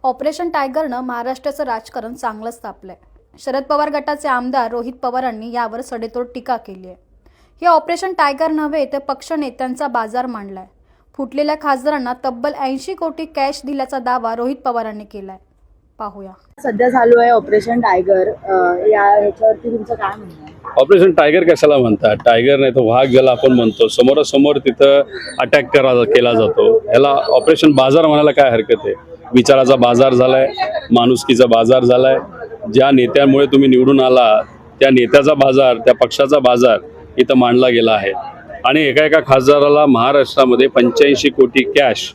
Operation टायगरनं महाराष्ट्राचं राजकारण चांगलंच तापलंय. शरद पवार गटाचे आमदार रोहित पवारांनी यावर सडेतोड टीका केली आहे. हे ऑपरेशन टायगर नव्हे तर पक्ष नेत्यांचा बाजार मांडलाय. फुटलेल्या खासदारांना तब्बल 80 कोटी कॅश दिल्याचा दावा रोहित पवारांनी केलाय. पाहूया. सध्या चालू आहे ऑपरेशन टायगर, याच्यावरती तुमचं काय म्हणणं आहे? ऑपरेशन टायगर कशाला म्हणतात? टायगर नाही तर वाघ ज्याला आपण म्हणतो, समोरासमोर तिथं अटॅक केला जातो, याला ऑपरेशन बाजार म्हणायला काय हरकत आहे? विचाराचा बाजार झालाय, माणुसकीचा बाजार झालाय. ज्या नेत्यामुळे तुम्ही निवडून आला त्या नेत्याचा बाजार, त्या पक्षाचा बाजार इथं मांडला गेला आहे. आणि एका खासदाराला महाराष्ट्रामध्ये 85 कोटी कॅश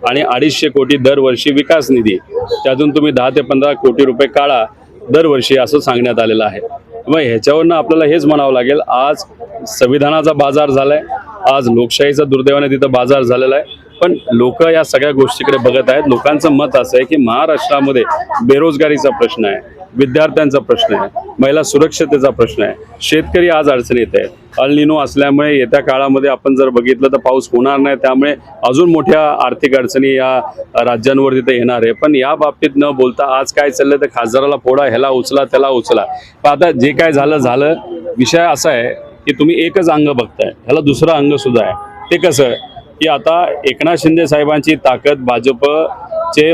आणि 250 कोटी दरवर्षी विकास निधी, त्यातून तुम्ही 10 ते 15 कोटी रुपये काढा दरवर्षी असं सांगण्यात आलेलं आहे. मग ह्याच्यावरनं आपल्याला हेच म्हणावं लागेल, आज संविधानाचा बाजार झालाय, आज लोकशाहीचा दुर्दैवाने तिथं बाजार झालेला आहे. पण लोक या सगळ्या गोष्टीकडे बघत आहेत. लोकांचं मत असं आहे की महाराष्ट्रामध्ये बेरोजगारीचा प्रश्न आहे, विद्यार्थ्यांचा प्रश्न आहे, महिला सुरक्षतेचा प्रश्न आहे, शेतकरी आज अडचणीत आहे. अल निनो असल्यामुळे येत्या काळामध्ये आपण जर बघितलं तर पाऊस होणार नाही, त्यामुळे अजून मोठ्या आर्थिक अडचणी या राज्यांवर तिथे येणार आहे. पण या बाबतीत न बोलता आज काय चाललंय तर खासदाराला फोडा, ह्याला उचला, त्याला उचला. पण आता जे काय झालं, विषय असा आहे की तुम्ही एकच अंग बघताय, ह्याला दुसरं अंग सुद्धा आहे. ते कसं की आता एकनाथ शिंदे साहेबांची ताकद, भाजपचे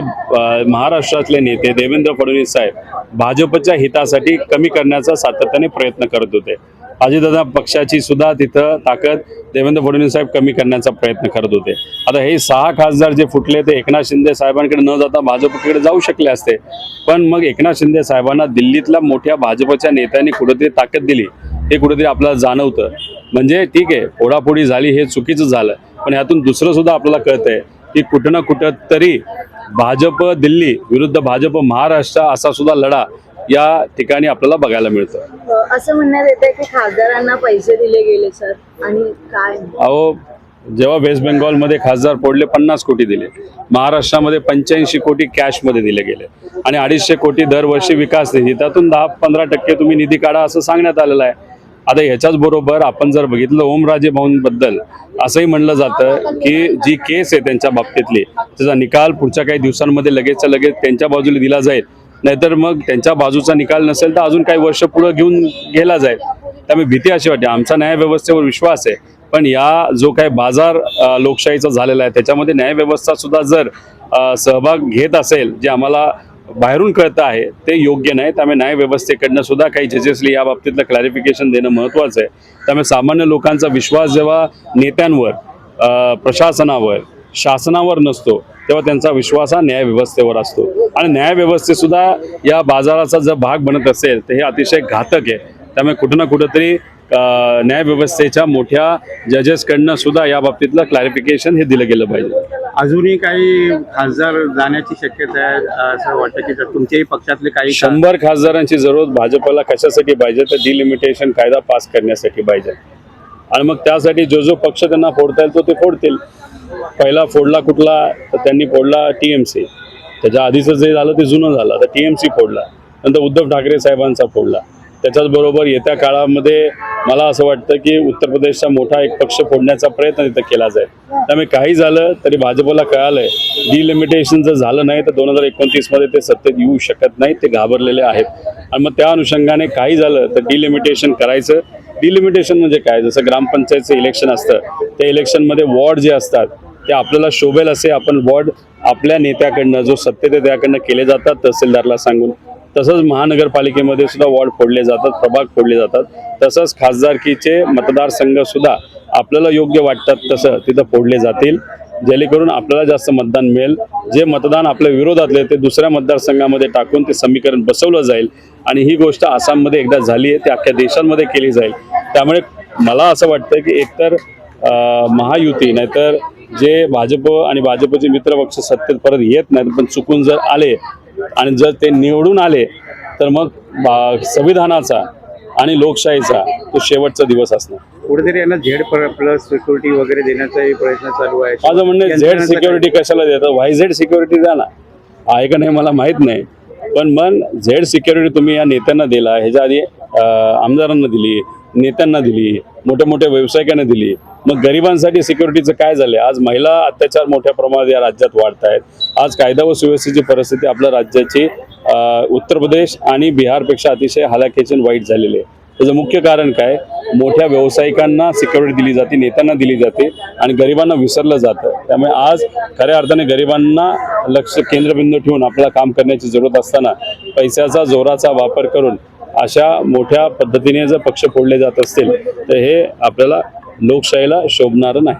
महाराष्ट्रातले नेते देवेंद्र फडणवीस साहेब भाजपच्या हितासाठी कमी करण्याचा सातत्याने प्रयत्न करत होते. अजितदादा पक्षाची सुद्धा तिथं ताकद देवेंद्र फडणवीस साहेब कमी करण्याचा प्रयत्न करत होते. आता हे 6 खासदार जे फुटले ते एकनाथ शिंदे साहेबांकडे न जाता भाजपकडे जाऊ शकले असते. पण मग एकनाथ शिंदे साहेबांना दिल्लीतल्या मोठ्या भाजपच्या नेत्यांनी कुठेतरी ताकद दिली, हे कुठेतरी आपल्याला जाणवतं. म्हणजे ठीक आहे, फोडाफोडी झाली, हे चुकीचं झालं, पण ह्यातून दुसरं सुद्धा आपल्याला कळतंय की कुठं ना कुठं तरी भाजप दिल्ली विरुद्ध भाजप महाराष्ट्र असा सुद्धा लढा या ठिकाणी आपल्याला बघायला मिळतं. असं म्हणण्यात येते की खासदारांना पैसे दिले गेले सर, आणि काय? अहो, जेव्हा वेस्ट बेंगॉलमध्ये खासदार फोडले 50 कोटी दिले, महाराष्ट्रामध्ये 85 कोटी कॅशमध्ये दिले गेले आणि 250 कोटी दरवर्षी विकास निधी, त्यातून 10-15% तुम्ही निधी काढा असं सांगण्यात आलेलं आहे. आता ह्याच्याच बरोबर आपण जर बघितलं ओमराजे भाऊंबद्दल असंही म्हणलं जातं की जी केस आहे त्यांच्या बाबतीतली, त्याचा निकाल पुढच्या काही दिवसांमध्ये लगेचच्या लगेच त्यांच्या बाजूला दिला जाईल. नाहीतर मग त्यांच्या बाजूचा निकाल नसेल तर अजून काही वर्ष पुढे घेऊन गेला जाईल. त्यामुळे भीती अशी वाटते. आमचा न्यायव्यवस्थेवर विश्वास आहे, पण या जो काही बाजार लोकशाहीचा झालेला आहे त्याच्यामध्ये न्यायव्यवस्था सुद्धा जर सहभाग घेत असेल, जे आम्हाला बाहेरून कळतं आहे ते योग्य नाही. त्यामुळे न्यायव्यवस्थेकडनं सुद्धा काही जजेसली या बाबतीतलं क्लॅरिफिकेशन देणं महत्त्वाचं आहे. त्यामुळे सामान्य लोकांचा विश्वास जेव्हा नेत्यांवर, प्रशासनावर, शासनावर नसतो तेव्हा त्यांचा विश्वास हा न्यायव्यवस्थेवर असतो. आणि न्यायव्यवस्थेसुद्धा या बाजाराचा जर भाग बनत असेल तर हे अतिशय घातक आहे. त्यामुळे कुठं ना कुठंतरी न्यायव्यवस्थेच्या मोठ्या जजेसकडनं सुद्धा या बाबतीतलं क्लॅरिफिकेशन हे दिलं गेलं पाहिजे. अजूनही काही खासदार जाण्याची शक्यता आहे असं वाटतं की जर तुमच्याही पक्षातले काही 100 खासदारांची जरूरत भाजपला कशासाठी पाहिजे तर डिलिमिटेशन कायदा पास करण्यासाठी पाहिजे. आणि मग त्यासाठी जो पक्ष त्यांना फोडता येईल तो ते फोडतील. पहिला फोडला कुठला तर त्यांनी फोडला TMC. त्याच्या आधीचं जे झालं ते जुनं झालं, आता TMC फोडला. नंतर उद्धव ठाकरे साहेबांचा फोडला. त्याच्याचबरोबर येत्या काळामध्ये मला असं वाटतं की उत्तर प्रदेशचा मोठा एक पक्ष फोडण्याचा प्रयत्न तिथं केला जाईल. त्यामुळे काही झालं तरी भाजपला कळालंय डिलिमिटेशन जर झालं नाही तर 2029 मध्ये ते सत्तेत येऊ शकत नाही, ते घाबरलेले आहेत. आणि मग त्या अनुषंगाने काही झालं तर डिलिमिटेशन करायचं. डिलिमिटेशन म्हणजे काय? जसं ग्रामपंचायतचं इलेक्शन असतं, त्या इलेक्शनमध्ये वॉर्ड जे असतात ते आपल्याला शोभेल असे आपण वॉर्ड आपल्या नेत्याकडनं, जो सत्तेत आहे त्याकडनं केले जातात तहसीलदारला सांगून. तसंच महानगरपालिकेमध्ये सुद्धा वॉर्ड फोडले जातात, प्रभाग फोडले जातात. तसंच खासदारकीचे मतदारसंघ सुद्धा आपल्याला योग्य वाटतात तसं तिथं फोडले जातील, जेणेकरून आपल्याला जास्त मतदान मिळेल. जे मतदान आपल्या विरोधातले ते दुसऱ्या मतदारसंघामध्ये टाकून ते समीकरण बसवलं जाईल. आणि ही गोष्ट आसाममध्ये एकदा झाली आहे, ती अख्ख्या देशांमध्ये केली जाईल. त्यामुळे मला असं वाटतं की एकतर महायुती नाहीतर जे भाजप आणि भाजपचे मित्रपक्ष सत्तेत परत येत नाहीत, पण चुकून जर आले आणि जर ते निवडून आले तर मग संविधानाचा आणि लोकशाहीचा तो शेवटचा दिवस असणार. कुठेतरी यांना Z+ सिक्युरिटी वगैरे देण्याचाही प्रयत्न चालू आहे. माझं म्हणणं Z सिक्युरिटी कशाला देतं? YZ सिक्युरिटी द्या ना. आहे का नाही मला माहीत नाही, पण मग Z सिक्युरिटी तुम्ही या नेत्यांना दिला, ह्याच्या आधी आमदारांना दिली, नेत्यांना दिली, मोठ्या मोठ्या व्यावसायिकांना दिली, मग गरिबांसाठी सिक्युरिटीचं काय झालं? आज महिला अत्याचार मोठ्या प्रमाणात या राज्यात वाढत आहेत. आज कायदा व सुव्यवस्थेची परिस्थिती आपल्या राज्याची उत्तर प्रदेश आणि बिहारपेक्षा अतिशय हलाखीची आणि वाईट झालेली आहे. त्याचं मुख्य कारण काय? मोठ्या व्यावसायिकांना सिक्युरिटी दिली जाते, नेत्यांना दिली जाते आणि गरिबांना विसरलं जातं. त्यामुळे आज खऱ्या अर्थाने गरिबांना लक्ष केंद्रबिंदू ठेवून आपल्याला काम करण्याची जरूरत असताना पैशाचा जोराचा वापर करून अशा मोठ्या पद्धतीने जर पक्ष फोडले जात असतील तर हे आपल्याला लोकशाहीला शोभणारं नाही.